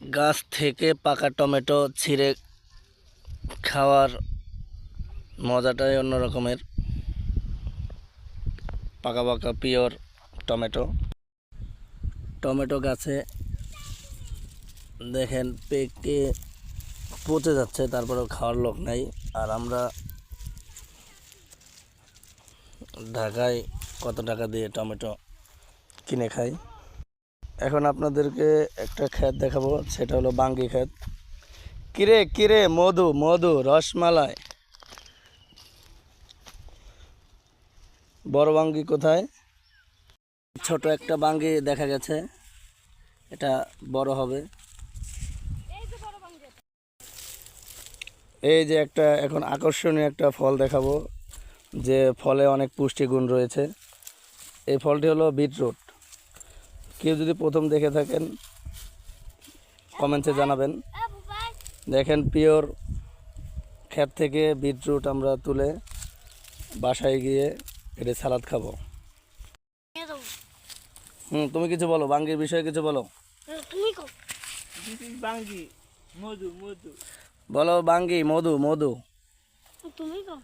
গাছ থেকে পাকা টমেটো ছিঁড়ে খাওয়ার মজাটাই অন্য রকমের। পাকা পাকা পিওর টমেটো। টমেটো গাছে দেখেন পেকে পচে যাচ্ছে, তারপরেও খাওয়ার লোক নাই। আর আমরা ঢাকায় কত টাকা দিয়ে টমেটো কিনে খাই। এখন আপনাদেরকে একটা ক্ষেত দেখাবো, সেটা হলো বাঙ্গি ক্ষেত। কিরে কিরে মধু মধু রসমালাই, বড় বাঙ্গি কোথায়? ছোট একটা বাঙ্গি দেখা গেছে, এটা বড় হবে। এই যে একটা এখন আকর্ষণীয় একটা ফল দেখাবো, যে ফলে অনেক পুষ্টিগুণ রয়েছে। এই ফলটি হলো বিটরুট। কেউ যদি প্রথম দেখে থাকেন কমেন্টে জানাবেন। দেখেন পিওর ক্ষেত থেকে বিটরুট আমরা তুলে বাসায় গিয়ে এটা সালাদ খাবো। তুমি কিছু বলো, বাঙ্গির বিষয়ে কিছু বলো। বাঙ্গি মধু মধু বলো বাঙ্গি মধু মধু। তুমি কও।